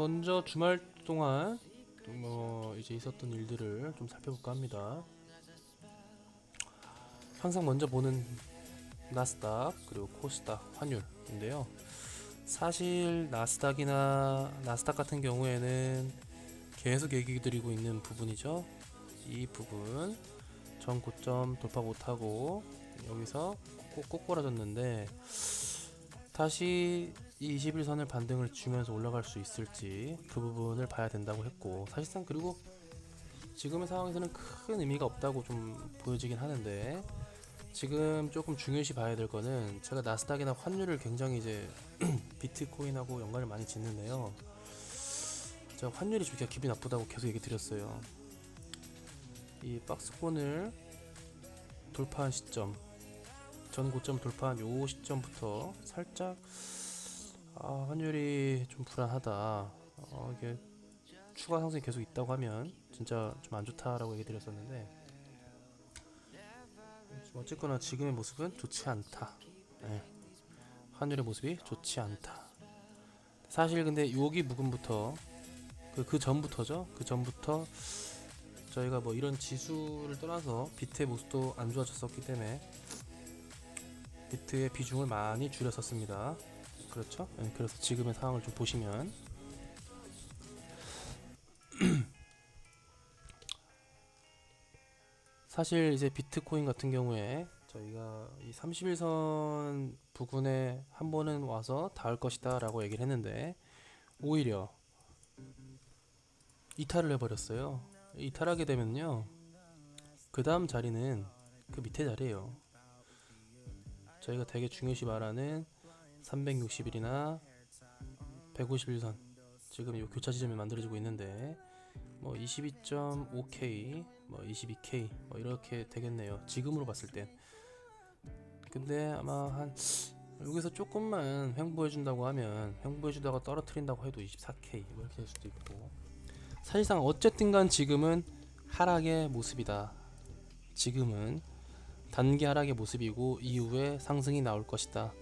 먼저 주말 동안 이제 있었던 일들을 좀 살펴볼까 합니다. 항상 먼저 보는 나스닥 그리고 코스닥 환율인데요. 사실 나스닥 같은 경우에는 계속 얘기 드리고 있는 부분이죠. 이 부분 전 고점 돌파 못하고 여기서 꼭 꼬꾸라졌는데 다시 이 21선을 반등을 주면서 올라갈 수 있을지 그 부분을 봐야 된다고 했고, 사실상 그리고 지금의 상황에서는 큰 의미가 없다고 좀 보여지긴 하는데, 지금 조금 중요시 봐야 될 거는, 제가 나스닥이나 환율을 굉장히 이제 비트코인하고 연관을 많이 짓는데요. 제가 환율이 좀 기분이 나쁘다고 계속 얘기 드렸어요. 이 박스권을 돌파한 시점, 전 고점 돌파한 요 시점부터 살짝 환율이 좀 불안하다, 이게 추가 상승이 계속 있다고 하면 진짜 좀 안 좋다라고 얘기 드렸었는데, 어쨌거나 지금의 모습은 좋지 않다. 네. 환율의 모습이 좋지 않다. 사실 근데 여기 부분부터 그 전부터죠. 그 전부터 저희가 뭐 이런 지수를 떠나서 비트의 모습도 안 좋아졌었기 때문에 비트의 비중을 많이 줄였었습니다. 그렇죠? 네, 그래서 지금의 상황을 좀 보시면 사실 이제 비트코인 같은 경우에 저희가 이 31선 부근에 한 번은 와서 닿을 것이다 라고 얘기를 했는데, 오히려 이탈을 해버렸어요. 이탈하게 되면요, 그 다음 자리는 그 밑에 자리예요. 저희가 되게 중요시 말하는 360일이나 151선, 지금 이 교차 지점이 만들어지고 있는데, 뭐 22.5K, 뭐 22K, 뭐 이렇게 되겠네요. 지금으로 봤을 땐. 근데 아마 한 여기서 조금만 횡보해준다고 하면, 횡보해주다가 떨어뜨린다고 해도 24K 뭐 이렇게 될 수도 있고, 사실상 어쨌든간 지금은 하락의 모습이다. 지금은 단기 하락의 모습이고 이후에 상승이 나올 것이다.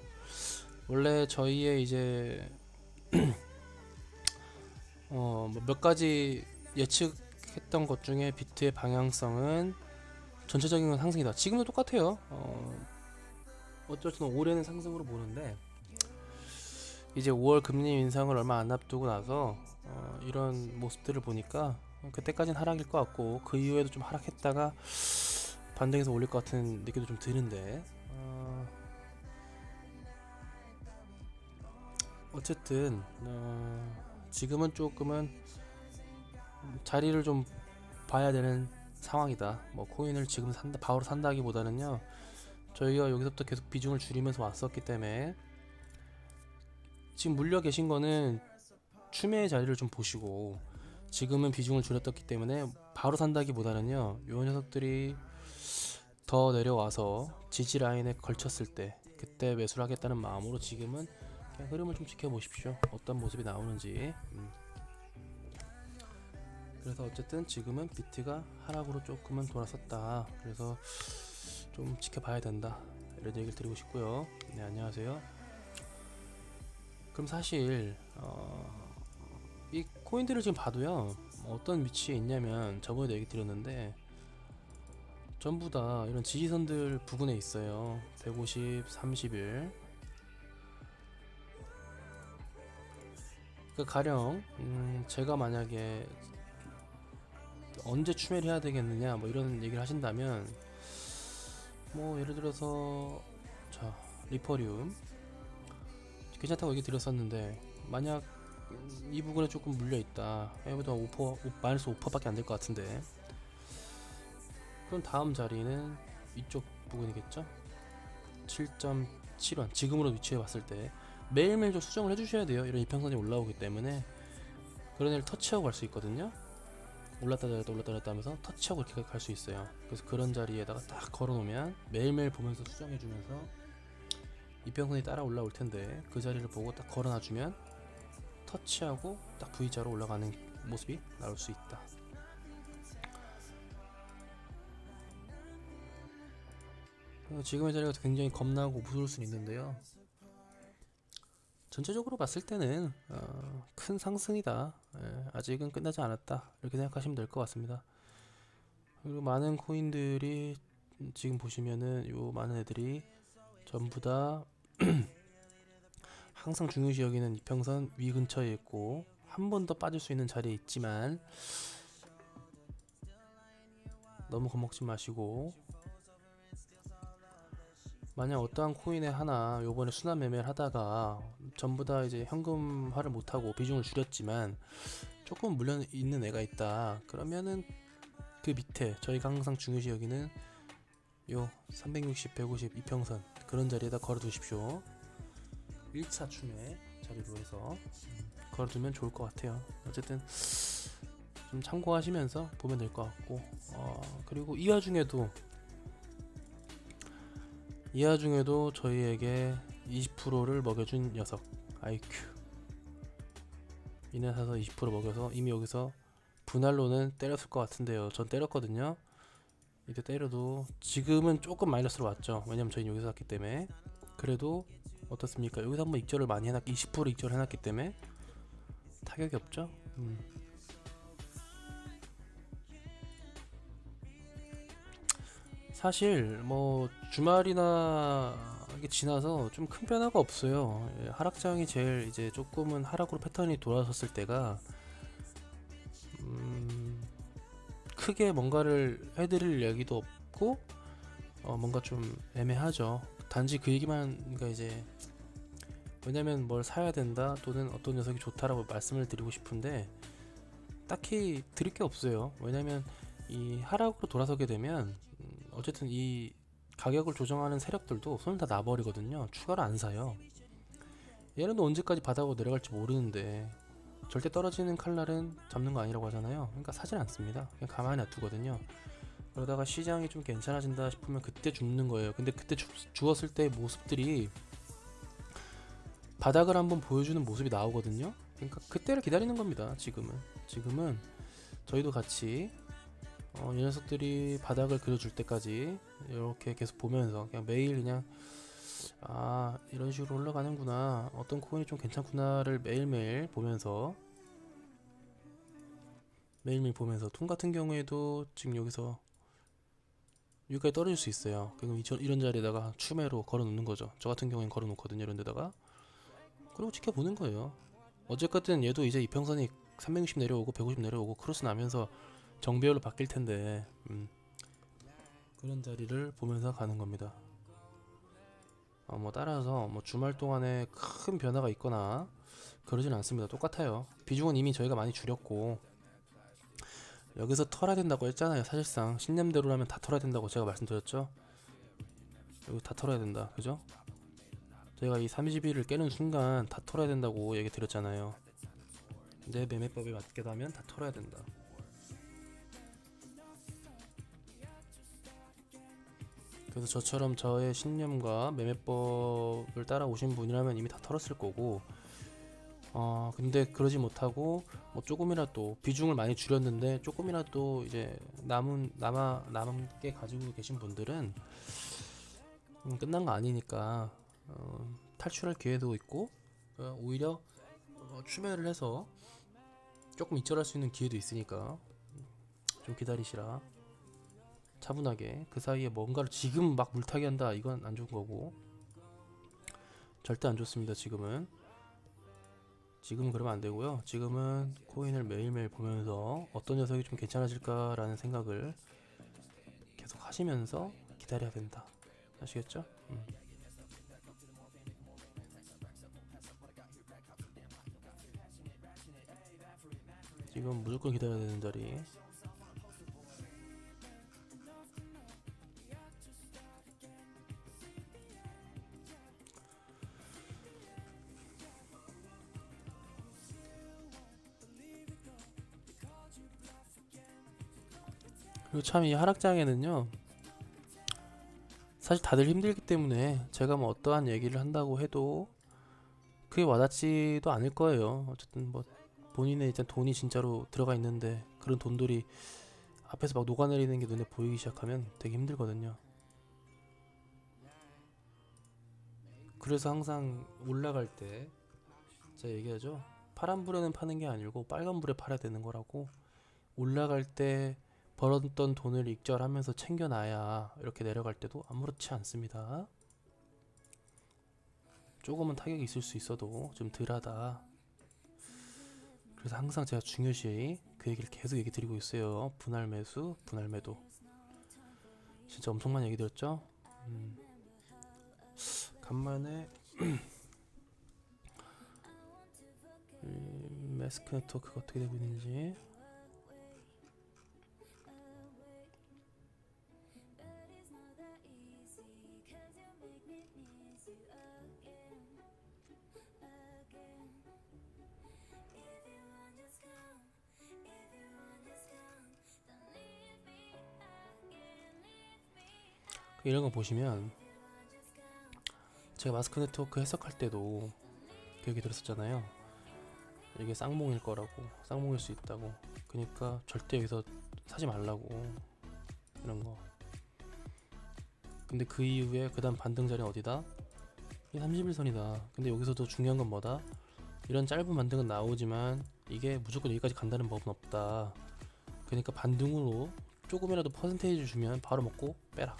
원래 저희의 이제 몇 가지 예측했던 것 중에 비트의 방향성은 전체적인 건 상승이다. 지금도 똑같아요. 어쨌든 올해는 상승으로 보는데, 이제 5월 금리 인상을 얼마 안 앞두고 나서 이런 모습들을 보니까 그때까지는 하락일 것 같고, 그 이후에도 좀 하락했다가 반등해서 올릴 것 같은 느낌도 좀 드는데, 어쨌든 지금은 조금은 자리를 좀 봐야 되는 상황이다. 뭐 코인을 지금 산다, 바로 산다기보다는요, 저희가 여기서부터 계속 비중을 줄이면서 왔었기 때문에 지금 물려 계신 거는 추매의 자리를 좀 보시고, 지금은 비중을 줄였었기 때문에 바로 산다기보다는요, 요 녀석들이 더 내려와서 지지 라인에 걸쳤을 때 그때 매수를 하겠다는 마음으로 지금은 그냥 흐름을 좀 지켜보십시오. 어떤 모습이 나오는지. 그래서 어쨌든 지금은 비트가 하락으로 조금은 돌아섰다. 그래서 좀 지켜봐야 된다, 이런 얘기를 드리고 싶고요. 네, 안녕하세요. 그럼 사실 이 코인들을 지금 봐도요, 어떤 위치에 있냐면, 저번에도 얘기 드렸는데 전부 다 이런 지지선들 부근에 있어요. 150, 30일. 그 가령 제가 만약에 언제 추매를 해야 되겠느냐 뭐 이런 얘기를 하신다면, 뭐 예를 들어서 자, 리퍼리움 괜찮다고 얘기 드렸었는데, 만약 이 부분에 조금 물려 있다, 얘보다 5%, 마이너스 5%밖에 안 될 것 같은데, 그럼 다음 자리는 이쪽 부분이겠죠. 7.7원, 지금으로 위치해 봤을 때 매일매일 좀 수정을 해주셔야 돼요. 이런 이평선이 올라오기 때문에 그런 애를 터치하고 갈 수 있거든요. 올랐다 내렸다 올랐다 내렸다 하면서 터치하고 이렇게 갈 수 있어요. 그래서 그런 자리에다가 딱 걸어 놓으면 매일매일 보면서 수정해 주면서 이평선이 따라 올라올 텐데, 그 자리를 보고 딱 걸어 놔주면 터치하고 딱 V자로 올라가는 모습이 나올 수 있다. 지금의 자리가 굉장히 겁나고 무서울 수 있는데요, 전체적으로 봤을 때는 큰 상승이다. 아직은 끝나지 않았다. 이렇게 생각하시면 될 것 같습니다. 그리고 많은 코인들이 지금 보시면은 요 많은 애들이 전부 다 항상 중요시 여기는 이평선 위 근처에 있고 한 번 더 빠질 수 있는 자리에 있지만 너무 겁먹지 마시고, 만약 어떠한 코인에 하나 요번에 순환 매매를 하다가 전부 다 이제 현금화를 못하고 비중을 줄였지만 조금 물려 있는 애가 있다, 그러면은 그 밑에 저희가 항상 중요시 여기는 요 360, 150 이평선 그런 자리에다 걸어 두십시오. 1차 추매 자리로 해서 걸어 두면 좋을 것 같아요. 어쨌든 좀 참고하시면서 보면 될 것 같고, 그리고 이 와중에도 저희에게 20%를 먹여준 녀석 IQ, 이내 사서 20% 먹여서 이미 여기서 분할로는 때렸을 것 같은데요. 전 때렸거든요. 이때 때려도 지금은 조금 마이너스로 왔죠. 왜냐면 저희는 여기서 샀기 때문에. 그래도 어떻습니까? 여기서 한번 익절을 많이 해놨, 20% 익절을 해놨기 때문에 타격이 없죠. 사실 뭐 주말이나 이게 지나서 좀 큰 변화가 없어요. 하락장이 제일 이제 조금은 하락으로 패턴이 돌아섰을 때가 크게 뭔가를 해드릴 얘기도 없고 뭔가 좀 애매하죠. 단지 그 얘기만, 그러니까 이제 왜냐면 뭘 사야 된다 또는 어떤 녀석이 좋다라고 말씀을 드리고 싶은데 딱히 드릴 게 없어요. 왜냐면 이 하락으로 돌아서게 되면 어쨌든 이 가격을 조정하는 세력들도 손을 다 놔버리거든요. 추가로 안 사요. 얘는 언제까지 바닥으로 내려갈지 모르는데 절대 떨어지는 칼날은 잡는 거 아니라고 하잖아요. 그러니까 사진 않습니다. 그냥 가만히 놔두거든요. 그러다가 시장이 좀 괜찮아진다 싶으면 그때 죽는 거예요. 근데 그때 죽었을 때 모습들이 바닥을 한번 보여주는 모습이 나오거든요. 그러니까 그때를 기다리는 겁니다. 지금은 저희도 같이 이 녀석들이 바닥을 그려줄 때까지 이렇게 계속 보면서 그냥 매일 그냥 이런 식으로 올라가는구나, 어떤 코인이 좀 괜찮구나를 매일매일 보면서 통 같은 경우에도 지금 여기서 여기까지 떨어질 수 있어요. 그럼 이런 자리에다가 추매로 걸어 놓는 거죠. 저 같은 경우엔 걸어 놓거든요, 이런 데다가. 그리고 지켜보는 거예요. 어쨌든 얘도 이제 이평선이 360 내려오고 150 내려오고 크로스 나면서 정배열로 바뀔 텐데 그런 자리를 보면서 가는 겁니다. 뭐 따라서 뭐 주말 동안에 큰 변화가 있거나 그러진 않습니다. 똑같아요. 비중은 이미 저희가 많이 줄였고 여기서 털어야 된다고 했잖아요. 사실상 신념대로라면 다 털어야 된다고 제가 말씀드렸죠. 여기 다 털어야 된다, 그죠? 제가 이 30일을 깨는 순간 다 털어야 된다고 얘기 드렸잖아요. 내 매매법에 맞게 하면 다 털어야 된다. 그래서 저처럼 저의 신념과 매매법을 따라오신 분이라면 이미 다 털었을 거고, 근데 그러지 못하고 뭐 조금이라도 비중을 많이 줄였는데 조금이라도 이제 남게 가지고 계신 분들은 끝난 거 아니니까 탈출할 기회도 있고, 오히려 추매를 해서 조금 익절할 수 있는 기회도 있으니까 좀 기다리시라. 차분하게. 그 사이에 뭔가를 지금 막 물타기 한다, 이건 안 좋은 거고, 절대 안 좋습니다. 지금은 그러면 안 되고요. 지금은 코인을 매일매일 보면서 어떤 녀석이 좀 괜찮아질까라는 생각을 계속 하시면서 기다려야 된다. 아시겠죠? 지금 무조건 기다려야 되는 자리. 그리고 참 이 하락장에는요, 사실 다들 힘들기 때문에 제가 뭐 어떠한 얘기를 한다고 해도 그게 와닿지도 않을 거예요. 어쨌든 뭐 본인의 일단 돈이 진짜로 들어가 있는데 그런 돈들이 앞에서 막 녹아내리는 게 눈에 보이기 시작하면 되게 힘들거든요. 그래서 항상 올라갈 때 제가 얘기하죠. 파란불에는 파는 게 아니고 빨간불에 팔아야 되는 거라고. 올라갈 때 벌었던 돈을 익절하면서 챙겨놔야 이렇게 내려갈 때도 아무렇지 않습니다. 조금은 타격이 있을 수 있어도 좀 덜하다. 그래서 항상 제가 중요시 그 얘기를 계속 얘기 드리고 있어요. 분할 매수, 분할 매도. 진짜 엄청 많이 얘기 드렸죠? 간만에 매스크 네트워크가 어떻게 되고 있는지. 이런 거 보시면 제가 마스크 네트워크 해석할 때도 그 얘기 들었었잖아요. 이게 쌍몽일 거라고, 쌍몽일 수 있다고. 그러니까 절대 여기서 사지 말라고, 이런 거. 근데 그 이후에 그 다음 반등 자리는 어디다? 이게 30일선이다. 근데 여기서도 중요한 건 뭐다? 이런 짧은 반등은 나오지만 이게 무조건 여기까지 간다는 법은 없다. 그러니까 반등으로 조금이라도 퍼센테이지 주면 바로 먹고 빼라.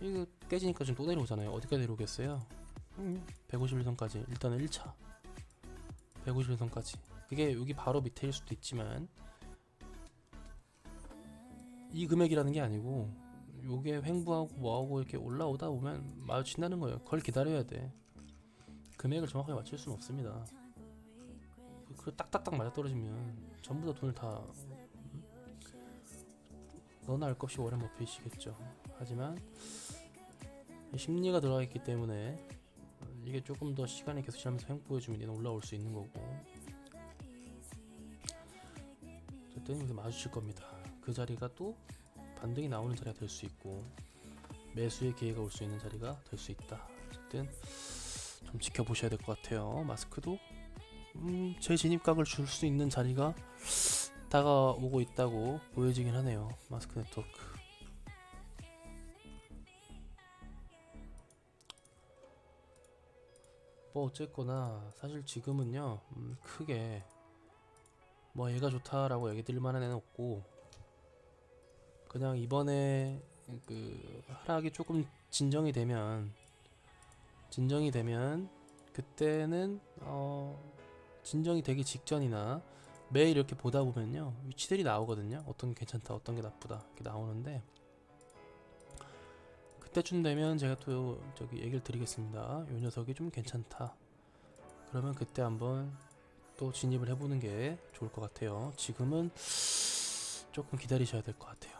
이거 깨지니까 지금 또 내려오잖아요. 어디까지 내려오겠어요? 151선까지. 일단은 1차 151선까지. 그게 여기 바로 밑에일 수도 있지만 이 금액이라는 게 아니고 요게 횡보하고 뭐하고 이렇게 올라오다 보면 마주친다는 거예요. 그걸 기다려야 돼. 금액을 정확하게 맞출 수는 없습니다. 그 딱딱딱 맞아떨어지면 전부 다 돈을 다 너나 알 것 없이 워렌 버핏이겠죠. 하지만 심리가 들어가 있기 때문에 이게 조금 더 시간이 계속 지나면서 횡보해주면 얘는 올라올 수 있는 거고, 어쨌든 여기서 마주칠 겁니다. 그 자리가 또 반등이 나오는 자리가 될 수 있고 매수의 기회가 올 수 있는 자리가 될 수 있다. 어쨌든 좀 지켜보셔야 될 것 같아요. 마스크도 제 진입각을 줄 수 있는 자리가 다가오고 있다고 보여지긴 하네요. 마스크 네트워크. 뭐 어쨌거나 사실 지금은요, 크게 뭐 얘가 좋다라고 얘기 드릴 만한 애는 없고, 그냥 이번에 그 하락이 조금 진정이 되면 그때는 진정이 되기 직전이나 매일 이렇게 보다 보면요, 위치들이 나오거든요. 어떤 게 괜찮다, 어떤 게 나쁘다 이렇게 나오는데, 그때쯤 되면 제가 또 저기 얘기를 드리겠습니다. 요 녀석이 좀 괜찮다. 그러면 그때 한번 또 진입을 해보는 게 좋을 것 같아요. 지금은 조금 기다리셔야 될 것 같아요.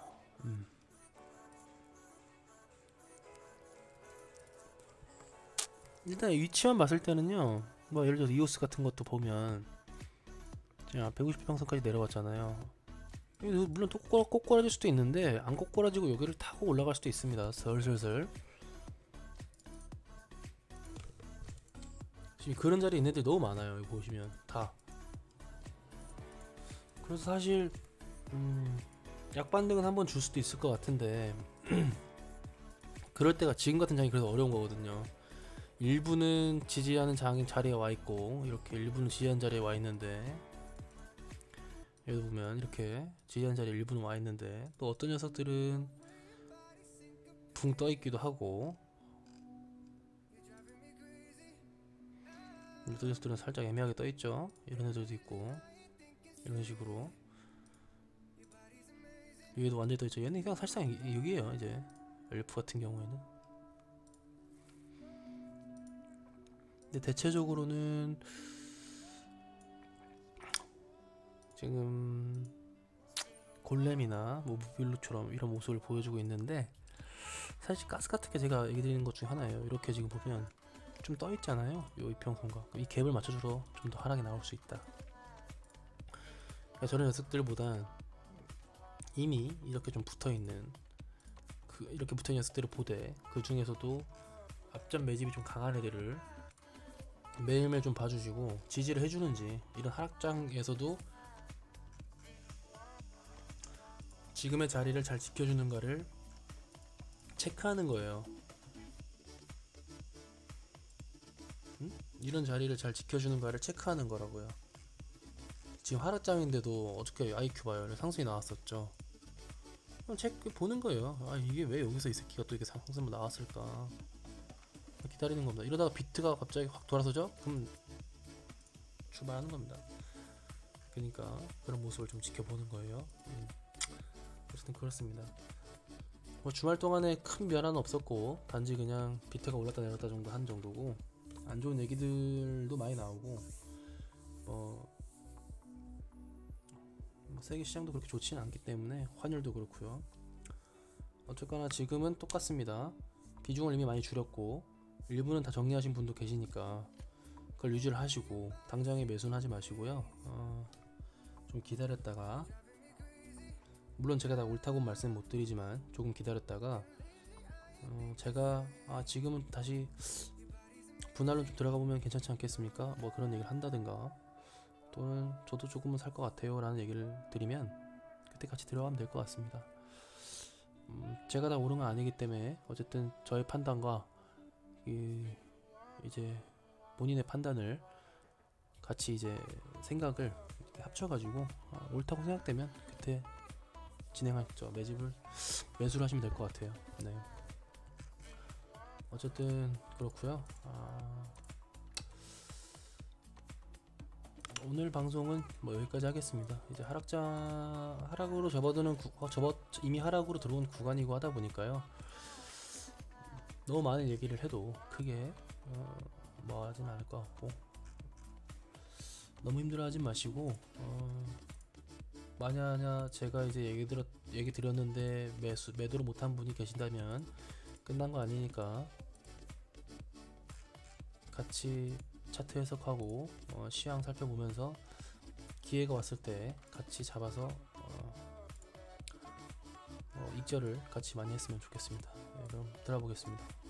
일단 위치만 봤을 때는요, 뭐 예를 들어서 이오스 같은 것도 보면 제가 150평선까지 내려왔잖아요. 물론 또 꼬꾸라질 수도 있는데 안 꼬꾸라지고 여기를 타고 올라갈 수도 있습니다. 슬슬슬. 지금 그런 자리에 있는 애들 너무 많아요. 여기 보시면 다. 그래서 사실 약반등은 한번 줄 수도 있을 것 같은데 그럴 때가 지금 같은 장이 그래서 어려운 거거든요. 일부는 지지하는 자리에 와 있고, 이렇게 일부는 지지하는 자리에 와 있는데, 여기 보면 이렇게 지지하는 자리에 일부는 와 있는데, 또 어떤 녀석들은 붕 떠 있기도 하고, 어떤 녀석들은 살짝 애매하게 떠 있죠. 이런 애들도 있고, 이런 식으로. 여기도 완전히 떠 있죠. 얘는 그냥 사실상 여기에요. 이제 엘프 같은 경우에는. 근데 대체적으로는 지금 골렘이나 뭐 무빌루처럼 이런 모습을 보여주고 있는데, 사실 가스 같은 게 제가 얘기 드리는 것 중에 하나예요. 이렇게 지금 보면 좀 떠 있잖아요. 요 이평선과 이 갭을 맞춰주러 좀 더 하락이 나올 수 있다. 그러니까 저런 녀석들보단 이미 이렇게 좀 붙어있는 이렇게 붙어있는 녀석들을 보되, 그 중에서도 앞전 매집이 좀 강한 애들을 매일매일 좀 봐주시고 지지를 해주는지, 이런 하락장에서도 지금의 자리를 잘 지켜주는가를 체크하는 거예요. 이런 자리를 잘 지켜주는가를 체크하는 거라고요. 지금 하락장인데도 어저께 IQ 봐요. 상승이 나왔었죠. 그럼 체크 보는 거예요. 아, 이게 왜 여기서 이 새끼가 또 이렇게 상승 나왔을까? 기다리는 겁니다. 이러다가 비트가 갑자기 확 돌아서죠? 그럼 출발하는 겁니다. 그러니까 그런 모습을 좀 지켜보는 거예요. 어쨌든 그렇습니다. 뭐 주말 동안에 큰 변화는 없었고 단지 그냥 비트가 올랐다 내렸다 정도 한 정도고, 안 좋은 얘기들도 많이 나오고 세계 시장도 그렇게 좋지는 않기 때문에 환율도 그렇고요. 어쨌거나 지금은 똑같습니다. 비중을 이미 많이 줄였고 일부는 다 정리하신 분도 계시니까 그걸 유지를 하시고 당장에 매수는 하지 마시고요. 좀 기다렸다가, 물론 제가 다 옳다고 말씀 못 드리지만 조금 기다렸다가 제가 지금은 다시 분할로 좀 들어가 보면 괜찮지 않겠습니까? 뭐 그런 얘기를 한다든가, 또는 저도 조금은 살 것 같아요 라는 얘기를 드리면 그때 같이 들어가면 될 것 같습니다. 제가 다 옳은 건 아니기 때문에 어쨌든 저의 판단과 이제 본인의 판단을 같이 이제 생각을 합쳐가지고 옳다고 생각되면 그때 진행하죠. 매수를 하시면 될 것 같아요. 네. 어쨌든 그렇고요. 오늘 방송은 뭐 여기까지 하겠습니다. 이제 하락으로 접어드는 이미 하락으로 들어온 구간이고 하다 보니까요. 너무 많은 얘기를 해도 크게 뭐 하진 않을 것 같고, 너무 힘들어하지 마시고 만약 제가 이제 얘기 드렸는데 매도를 못한 분이 계신다면 끝난 거 아니니까 같이 차트 해석하고 시황 살펴보면서 기회가 왔을 때 같이 잡아서 익절을 같이 많이 했으면 좋겠습니다. 네, 그럼 들어보겠습니다.